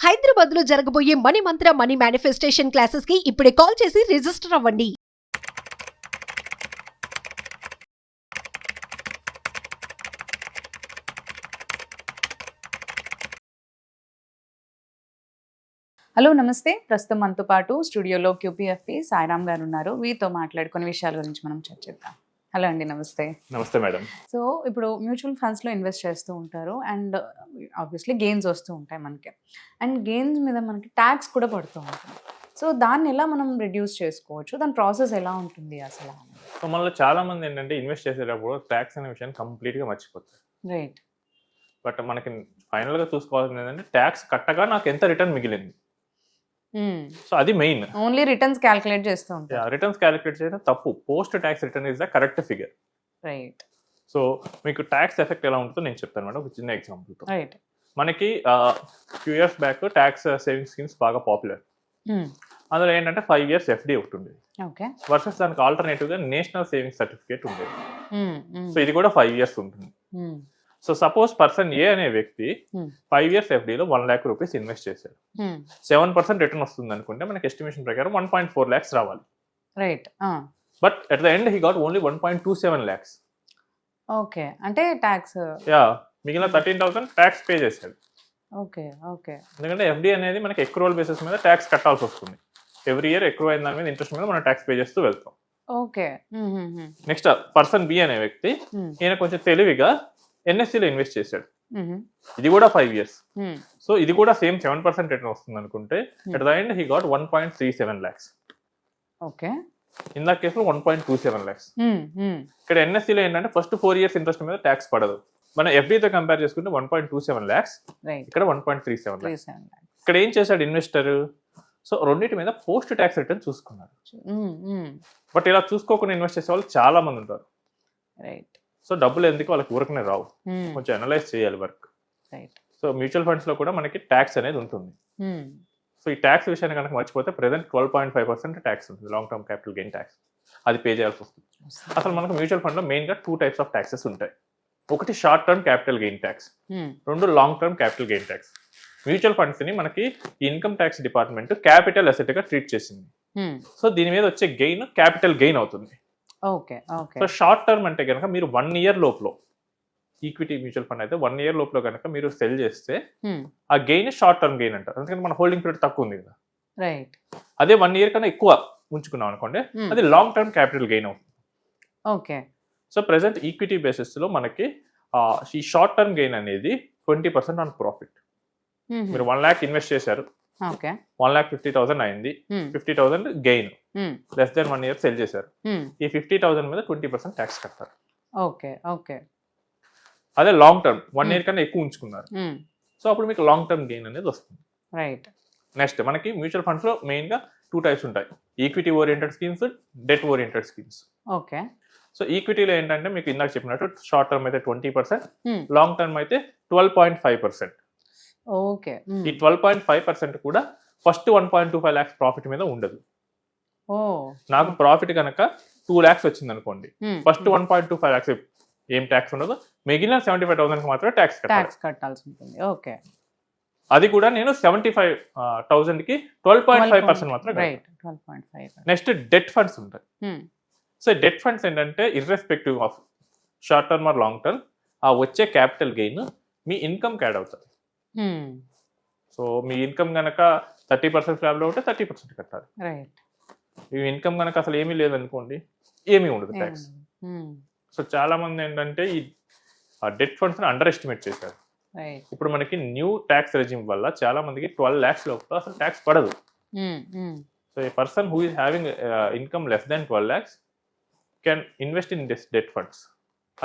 హైదరాబాద్ లో జరగబోయే మనీ మంత్ర money manifestation classes కి ఇప్పుడే కాల్ చేసి రిజిస్టర్ అవ్వండి. హలో నమస్తే. ప్రస్తుతం మనతో పాటు స్టూడియోలో క్యూపీఎఫ్పి సాయిరామ్ గారు ఉన్నారు. వీరితో మాట్లాడి కొన్ని విషయాల గురించి మనం చర్చిద్దాం. హలో అండి, నమస్తే. నమస్తే మేడం. సో ఇప్పుడు మ్యూచువల్ ఫండ్స్లో ఇన్వెస్ట్ చేస్తూ ఉంటారు అండ్ ఆబ్వియస్లీ గెయిన్స్ వస్తూ ఉంటాయి మనకి. అండ్ గెయిన్స్ మీద మనకి ట్యాక్స్ కూడా పడుతూ ఉంటుంది. సో దాన్ని ఎలా మనం రిడ్యూస్ చేసుకోవచ్చు, దాని ప్రాసెస్ ఎలా ఉంటుంది అసలు? సో మనలో చాలా మంది ఏంటంటే ఇన్వెస్ట్ చేసేటప్పుడు ట్యాక్స్ అనే విషయాన్ని కంప్లీట్గా మర్చిపోతారు. రైట్. బట్ మనకి ఫైనల్గా చూసుకోవాల్సింది ఏంటంటే ట్యాక్స్ కట్టగా నాకు ఎంత రిటర్న్ మిగిలింది. సో అది మెయిన్. ఓన్లీ రిటర్న్స్ క్యాలిక్యులేట్ చేస్తూ ఉంటారు. రిటర్న్స్ క్యాలిక్యులేట్ చేయడం తప్పు. Post tax return is the correct figure. Right. So మీకు ట్యాక్స్ ఎఫెక్ట్ ఎలా ఉంటుందో నేను చెప్తాను మేడం ఒక చిన్న ఎగ్జాంపుల్తో. రైట్. మనకి few years back tax saving schemes బాగా పాపులర్. అందులో ఏంటంటే 5 years FD ఒకటి ఉండేది. ఓకే. వర్సెస్ దానికి ఆల్టర్నేటివ్గా నేషనల్ సేవింగ్ సర్టిఫికేట్ ఉండేది. సో ఇది కూడా 5 years ఉంటుంది. సో సపోజ్ పర్సన్ ఏ అనే వ్యక్తి 5 years FDలో 1 lakh rupees ఇన్వెస్ట్ చేశారు. 7% రిటర్న్ వస్తుంది అనుకుంటే మనకి ఎస్టిమేషన్ ప్రకారం 1.4 lakhs రావాలి. Right. But at the end he got only 1.27 lakhs. Okay. అంటే ట్యాక్స్ మిగిలిన 13,000 ట్యాక్స్ పే చేశాడు. ఓకే. ఓకే. ఎందుకంటే FD అనేది మనకి ఎక్రూవల్ బేసిస్ మీద ట్యాక్స్ కట్టాల్సి వస్తుంది. ఎవ్రీ ఇయర్ ఎక్కువ అయిన దాని మీద ఇంట్రెస్ట్ మీద మనం ట్యాక్స్ పే చేస్తూ వెళ్తాం. ఓకే. నెక్స్ట్ పర్సన్ బి అనే వ్యక్తి ఈయన కొంచెం తెలివిగా NSCలో ఇన్వెస్ట్ చేశాడు. ఇది కూడా 5 years. సో ఇది కూడా సేమ్ 7% రిటర్న్ వస్తుంది అనుకుంటే at the end he got 1.37 lakhs. Okay. ఇందా కేసులో 1.27 lakhs. ఇక్కడ NSCలో ఏంటంటే ఫస్ట్ 4 years ఇంట్రెస్ట్ మీద ట్యాక్స్ పడదు. మనం FDతో కంపేర్ చేసుకుంటే 1.27 lakhs, ఇక్కడ 1.37 lakhs. ఇక్కడ ఏం చేశాడు ఇన్వెస్టర్? సో రెండింటి మీద పోస్ట్ ట్యాక్స్ రిటర్న్ చూసుకున్నాడు. బట్ ఇలా చూసుకోకుండా ఇన్వెస్ట్ చేసే వాళ్ళు చాలా మంది ఉంటారు. రైట్. సో డబ్బులు ఎందుకు వాళ్ళకి ఊరకనే రావు, కొంచెం అనలైజ్ చేయాలి వర్క్. సో మ్యూచువల్ ఫండ్స్ లో కూడా మనకి ట్యాక్స్ అనేది ఉంటుంది. సో ఈ ట్యాక్స్ విషయాన్ని కనుక మర్చిపోతే ప్రెసెంట్ 12.5% ట్యాక్స్ ఉంటుంది, long term capital gain tax. అది పే చేయాల్సి వస్తుంది. అసలు మనకు మ్యూచువల్ ఫండ్ లో మెయిన్ గా 2 types ఆఫ్ ట్యాక్సెస్ ఉంటాయి. ఒకటి short term capital gain tax, రెండు long term capital gain tax. Mutual funds ని మనకి income tax department capital asset గా ట్రీట్ చేసింది. సో దీని మీద వచ్చే గెయిన్ క్యాపిటల్ గెయిన్ అవుతుంది. Okay. Okay. So short term అంటే కనుక మీరు 1 year లోపల ఈక్విటీ మ్యూచువల్ ఫండ్ అయితే 1 year లోపల కనుక మీరు సెల్ చేస్తే ఆ గెయిన్ షార్ట్ టర్మ్ గెయిన్ అంటారు. ఎందుకంటే మన హోల్డింగ్ పీరియడ్ తక్కువ ఉంది కదా. రైట్. అదే 1 year కన్నా ఎక్కువ ఉంచుకున్నాం అనుకోండి, అది లాంగ్ టర్మ్ క్యాపిటల్ గెయిన్ అవుతుంది. Okay. So present equity basis లో మనకి ఈ షార్ట్ టర్మ్ గెయిన్ అనేది 20% ఆన్ ప్రాఫిట్. మీరు 1 lakh ఇన్వెస్ట్ చేశారు, 1,50,000 అయింది, 50,000 gain. Less than 1 year cell చేశారు, ఈ 50,000 మీద 20% ట్యాక్స్ కట్టారు. ఓకే. ఓకే. అదే లాంగ్ టర్మ్ 1 year కన్నా ఎక్కువ ఉంచుకున్నారు, సో అప్పుడు మీకు లాంగ్ టర్మ్ గెయిన్ అనేది వస్తుంది. రైట్. నెక్స్ట్ మనకి మ్యూచువల్ ఫండ్స్ లో మెయిన్ గా 2 types ఉంటాయి, equity oriented schemes, debt oriented schemes. Okay. So ఈక్విటీలో ఏంటంటే మీకు ఇందాక చెప్పినట్టు షార్ట్ టర్మ్ అయితే 20%, లాంగ్ టర్మ్ అయితే 12.5%. ఓకే. ఈ 12.5% కూడా ఫస్ట్ 1.25 lakhs ప్రాఫిట్ మీద ఉండదు. నాకు ప్రాఫిట్ కనుక 2 lakhs వచ్చింది అనుకోండి, ఫస్ట్ 1.25 lakhs ఏం ట్యాక్స్ ఉండదు, మిగిలిన 75,000 మాత్రమే ట్యాక్స్ కట్టాల్సి ఉంటుంది. ఓకే. అది కూడా నేను 75,000 కి 12.5% మాత్రమే. నెక్స్ట్ డెట్ ఫండ్స్ ఉంటాయి. సో డెట్ ఫండ్స్ ఏంటంటే irrespective of short term are long term ఆ వచ్చే క్యాపిటల్ గెయిన్ మీ ఇన్కమ్ యాడ్ అవుతుంది. సో మీ ఇన్కమ్ కనుక 30% స్లాబ్లో ఉంటే 30% కట్టాలి. మీ ఇన్కమ్ కనుక అసలు ఏమీ లేదనుకోండి, ఏమీ ఉండదు ట్యాక్స్. సో చాలా మంది ఏంటంటే ఈ డెట్ ఫండ్స్ అండర్ ఎస్టిమేట్ చేశారు. ఇప్పుడు మనకి న్యూ ట్యాక్స్ రెజిమ్ వల్ల చాలా మందికి 12 lakhs లోపల అసలు ట్యాక్స్ పడదు. So A person who is having income less than 12 lakhs can invest in debt funds.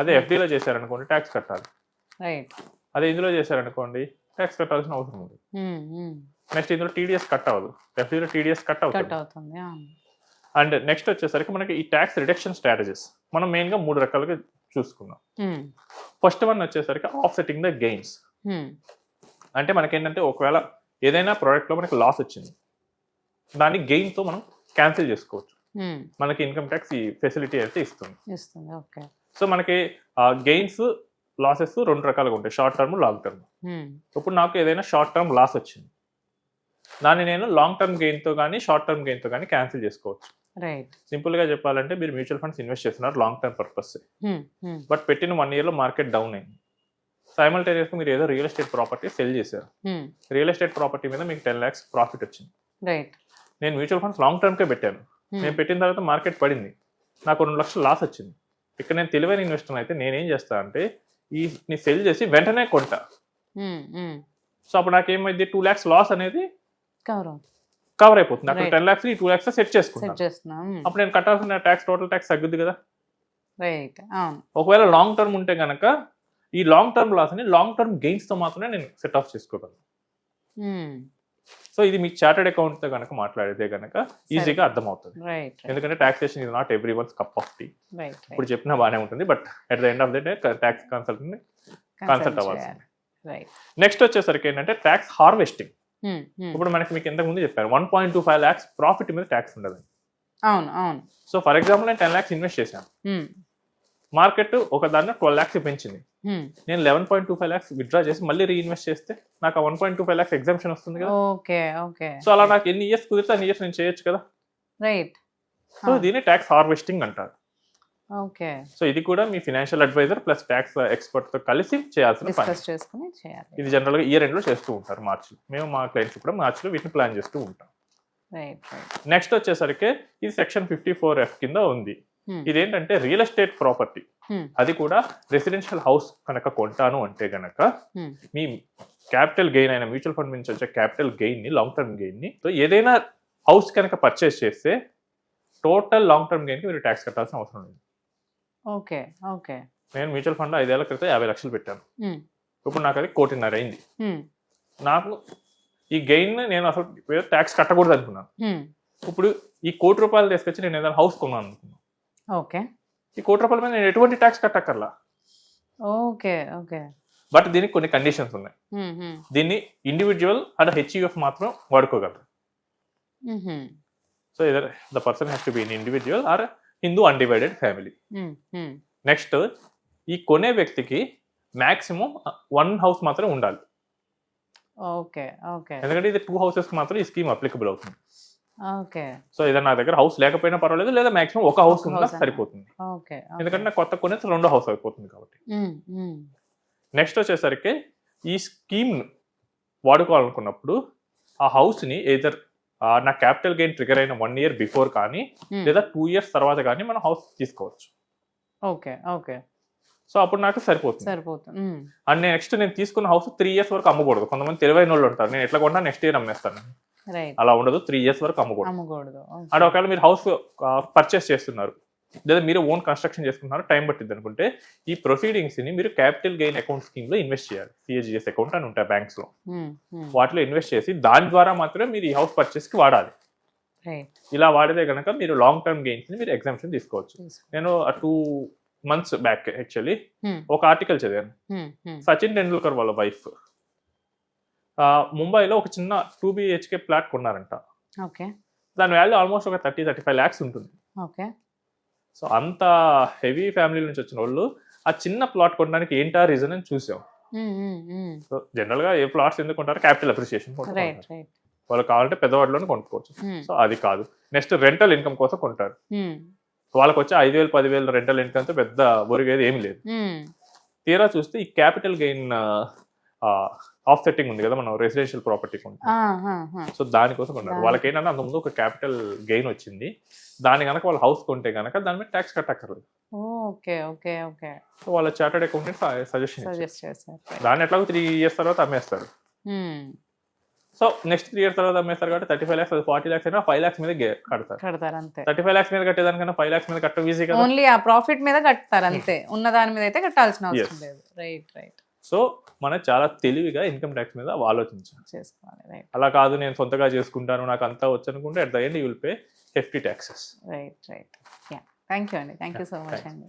అదే FDలో చేశారనుకోండి ట్యాక్స్ కట్టాలి. అదే ఇందులో చేశారనుకోండి ట్యాక్స్ కట్టాల్సిన అవసరం ఉంది. నెక్స్ట్ ఇందులో TDS కట్ అవ్వదు, FDలో TDS కట్ అవుతుంది. అండ్ నెక్స్ట్ వచ్చేసరికి మనకి ఈ ట్యాక్స్ రిడక్షన్ స్ట్రాటజీస్ మనం మెయిన్గా 3 రకాలుగా చూసుకున్నాం. ఫస్ట్ వన్ వచ్చేసరికి ఆఫ్సెట్టింగ్ ద గెయిన్స్. అంటే మనకేంటంటే ఒకవేళ ఏదైనా ప్రోడక్ట్లో మనకి లాస్ వచ్చింది, దాన్ని గెయిన్తో మనం క్యాన్సిల్ చేసుకోవచ్చు. మనకి ఇన్కమ్ ట్యాక్స్ ఈ ఫెసిలిటీ అయితే ఇస్తుంది. సో మనకి గెయిన్స్ లాసెస్ 2 రకాలుగా ఉంటాయి, షార్ట్ టర్మ్, లాంగ్ టర్మ్. ఇప్పుడు నాకు ఏదైనా షార్ట్ టర్మ్ లాస్ వచ్చింది, దాన్ని నేను లాంగ్ టర్మ్ గెయిన్తో కానీ షార్ట్ టర్మ్ గెయిన్తో కానీ క్యాన్సిల్ చేసుకోవచ్చు. రైట్. సింపుల్గా చెప్పాలంటే మీరు మ్యూచువల్ ఫండ్స్ ఇన్వెస్ట్ చేస్తున్నారు లాంగ్ టర్మ్ పర్పస్, బట్ పెట్టిన 1 yearలో మార్కెట్ డౌన్ అయింది. సైమల్టేనియస్గా మీరు ఏదో రియల్ ఎస్టేట్ ప్రాపర్టీ సెల్ చేశారు. రియల్ ఎస్టేట్ ప్రాపర్టీ మీద మీకు 10 lakhs ప్రాఫిట్ వచ్చింది. రైట్. నేను మ్యూచువల్ ఫండ్స్ లాంగ్ టర్మ్కే పెట్టాను. నేను పెట్టిన తర్వాత మార్కెట్ పడింది, నాకు 2 లక్షలు లాస్ వచ్చింది. ఇక్కడ నేను తెలివైన ఇన్వెస్టర్ అయితే నేనేం చేస్తా అంటే నీ సెల్ చేసి వెంటనే కొంటా. సో అప్పుడు నాకేమైంది 2 lakhs లాస్ అనేది కవర్ అయిపోతుంది. అక్కడ 10 lakhs 2 lakhs సెట్ చేసుకుంటాను. అప్పుడు నేను కట్టాల్సిన ట్యాక్స్ టోటల్ ట్యాక్స్ తగ్గుద్ది కదా. రైట్. ఒకవేళ లాంగ్ టర్మ్ ఉంటే కనుక ఈ లాంగ్ టర్మ్ లాస్ ని లాంగ్ టర్మ్ గెయిన్స్ తో మాత్రమే నేను సెట్ ఆఫ్ చేసుకోగలను. సో ఇది మీకు చార్టెడ్ అకౌంట్ తో కనుక మాట్లాడితే కనుక ఈజీగా అర్థమవుతుంది. ఎందుకంటే taxation is not everyone's cup of tea. ఇప్పుడు చెప్పినా బాగానే ఉంటుంది, but at the end of the day tax consultant consult అవ్వాల్సింది. నెక్స్ట్ వచ్చేసరికి ఏంటంటే ట్యాక్స్ హార్వెస్టింగ్. ఇప్పుడు మనకి మీకు ఇంతకు ముందు చెప్పాను 1.25 lakhs ప్రాఫిట్ మీద ట్యాక్స్ ఉండదు. అవును అవును. సో ఫర్ ఎగ్జాంపుల్ నేను 10 lakhs ఇన్వెస్ట్ చేశాను, మార్కెట్ ఒక దాన్ని 12 lakhs పెంచింది, నేను 11.25 lakhs విత్డ్రా చేసి మళ్ళీ రీఇన్వెస్ట్ చేస్తే నాకు 1.25 lakhs ఎగ్జామ్షన్ వస్తుంది కదా. Okay okay. సో అలా నాకు ఎన్ని ఇయర్స్ కుదిరితే అన్ని ఇయర్స్ నేను చేయొచ్చు కదా. రైట్. సో దీన్ని ట్యాక్స్ హార్వెస్టింగ్ అంటారు. ఓకే. సో ఇది కూడా మీ financial advisor plus tax expert తో కలిసి చేయాల్సిన పని. డిస్కస్ చేసుకుని చేయాలి. ఇది జనరల్ గా ఇయర్ ఎండ్ లో చేస్తూ ఉంటారు మార్చిలో. మేము మా క్లయింట్స్ కూడా మార్చిలో వీటిని ప్లాన్ చేస్తూ ఉంటాం. నెక్స్ట్ వచ్చేసరికి ఇది సెక్షన్ 54F కింద ఉంది. ఇదేంటంటే రియల్ ఎస్టేట్ ప్రాపర్టీ, అది కూడా రెసిడెన్షియల్ హౌస్ కనుక కొంటాను అంటే గనక మీ క్యాపిటల్ గెయిన్ అయిన మ్యూచువల్ ఫండ్ నుంచి వచ్చే క్యాపిటల్ గెయిన్ ని లాంగ్ టర్మ్ గెయిన్ ని ఏదైనా హౌస్ కనుక పర్చేస్ చేస్తే టోటల్ లాంగ్ టర్మ్ గెయిన్ కి మీరు ట్యాక్స్ కట్టాల్సిన అవసరం లేదు. Okay okay. నేను మ్యూచువల్ ఫండ్ 5 ఏళ్ల క్రితం 50 లక్షలు పెట్టాను, ఇప్పుడు నాకు అది 1.5 కోటి అయింది. నాకు ఈ గెయిన్ నేను అసలు ట్యాక్స్ కట్టకూడదు అనుకున్నాను. ఇప్పుడు ఈ 1 కోటి రూపాయలు తీసుకొచ్చి నేను ఏదైనా హౌస్ కొన్నాను అనుకున్నాను. ఓకే. ఈ 1 కోటి రూపాయల మీద నేను ఎటువంటి ట్యాక్స్ కట్టక్కర్లా. Okay okay. బట్ దీనికి కొన్ని కండిషన్స్ ఉన్నాయి. దీన్ని ఇండివిజువల్ అండ్ హెచ్యుఎఫ్ మాత్రం వాడుకోగలరు. So either the person has to be in individual or Hindu undivided family. Next ఈ కొనే వ్యక్తికి మాక్సిమం 1 house మాత్రం ఉండాలి. Okay okay. ఎందుకంటే ఇది 2 houses మాత్రం ఈ స్కీమ్ అప్లికబుల్ అవుతుంది. ఓకే. సో ఏదైనా నా దగ్గర హౌస్ లేకపోయినా పర్వాలేదు, లేదా మాక్సిమం 1 house ఉన్నా సరిపోతుంది. ఓకే. ఎందుకంటే నాకు కొత్త కొనేసి 2వ house అయిపోతుంది కాబట్టి. నెక్స్ట్ వచ్చేసరికి ఈ స్కీమ్ వాడుకోవాలనుకున్నప్పుడు ఆ హౌస్ ని ఎయిదర్ నా క్యాపిటల్ గెయిన్ ట్రిగర్ అయిన 1 year బిఫోర్ కానీ లేదా 2 years తర్వాత కానీ మనం హౌస్ తీసుకోవచ్చు. Okay okay. సో అప్పుడు నాకు సరిపోతుంది. అండ్ నెక్స్ట్ నేను తీసుకున్న హౌస్ 3 years వరకు అమ్మకూడదు. కొంతమంది తెలివైన వాళ్ళు ఉంటారు, నేను ఎట్లా కొన్నా నెక్స్ట్ ఇయర్ అమ్మేస్తాను. అలా ఉండదు, 3 years వరకు అమ్మకూడదు. అండ్ ఒకవేళ మీరు హౌస్ పర్చేస్ చేస్తున్నారు లేదా మీరు ఓన్ కన్స్ట్రక్షన్ చేసుకుంటున్నారు, టైం పట్టింది అనుకుంటే ఈ ప్రొసీడింగ్స్ ని మీరు క్యాపిటల్ గెయిన్ అకౌంట్ స్కీమ్ లో ఇన్వెస్ట్ చేయాలి. CHGS అకౌంట్ అని ఉంటాయి బ్యాంక్స్ లో, వాటిలో ఇన్వెస్ట్ చేసి దాని ద్వారా మాత్రమే మీరు ఈ హౌస్ పర్చేస్ కి వాడాలి. ఇలా వాడితే కనుక మీరు లాంగ్ టర్మ్ గెయిన్స్ ని మీరు ఎగ్జామ్షన్ తీసుకోవచ్చు. నేను 2 months బ్యాక్ యాక్చువల్లీ ఒక ఆర్టికల్ చదివాను. సచిన్ టెండూల్కర్ వాళ్ళ వైఫ్ ముంబైలో ఒక చిన్న 2 BHK ఫ్లాట్ కొన్నారంట. దాని వాల్యూ ఆల్మోస్ట్ ఒక 30-35 lakhs ఉంటుంది. సో అంత హెవీ ఫ్యామిలీ నుంచి వచ్చిన వాళ్ళు ఆ చిన్న ప్లాట్ కొనడానికి ఏంటా రీజన్ అని చూసాం. సో జనరల్ గా ఏ ప్లాట్స్ ఎందుకు కొంటారు, క్యాపిటల్ అప్రిసియేషన్, వాళ్ళు కావాలంటే పెద్దవాడిలోనే కొనుక్కోవచ్చు. సో అది కాదు. నెక్స్ట్ రెంటల్ ఇన్కమ్ కోసం కొంటారు. వాళ్ళకి వచ్చి 5,000-10,000 రెంటల్ ఇన్కమ్ తో పెద్ద ఒరిగేది ఏమి లేదు. తీరా చూస్తే ఈ క్యాపిటల్ గెయిన్ ఆఫ్ సెట్టింగ్ ఉంది కదా మనం రెసిడెన్షియల్ ప్రాపర్టీ కొంటాం, సో దానికోసం కొన్నారు. వాళ్ళకి ఏంటంటే అంతకుముందు ఒక క్యాపిటల్ గెయిన్ వచ్చింది, దాని కనుక వాళ్ళు హౌస్ కొంటే కనుక దాని మీద ట్యాక్స్ కట్టక్కర్లేదు. సో వాళ్ళ చార్టెడ్ అకౌంటెంట్ సజెషన్ దాన్ని ఎట్లాగో 3 years తర్వాత అమ్మేస్తారు. సో నెక్స్ట్ 3 years తర్వాత అమ్మేస్తారు కాబట్టి 35 lakhs, 40 lakhs అయినా 5 lakhs మీద కడతారు అంతే. 35 lakhs మీద కట్టేదానికన్నా 5 lakhs మీద కట్టడం ఈజీ కదా. ఓన్లీ ఆ ప్రాఫిట్ మీద కడతారు అంతే, ఉన్న దాని మీద అయితే కట్టాల్సిన అవసరం లేదు. రైట్. సో మనం చాలా తెలివిగా ఇన్కమ్ ట్యాక్స్ మీద ఆలోచించాలి. అలా కాదు నేను సొంతగా చేసుకుంటాను నాకు అంతా వచ్చు అనుకుంటే at the end you will pay hefty taxes. Right. Thank you అండి. థ్యాంక్ యూ సో మచ్ అండి.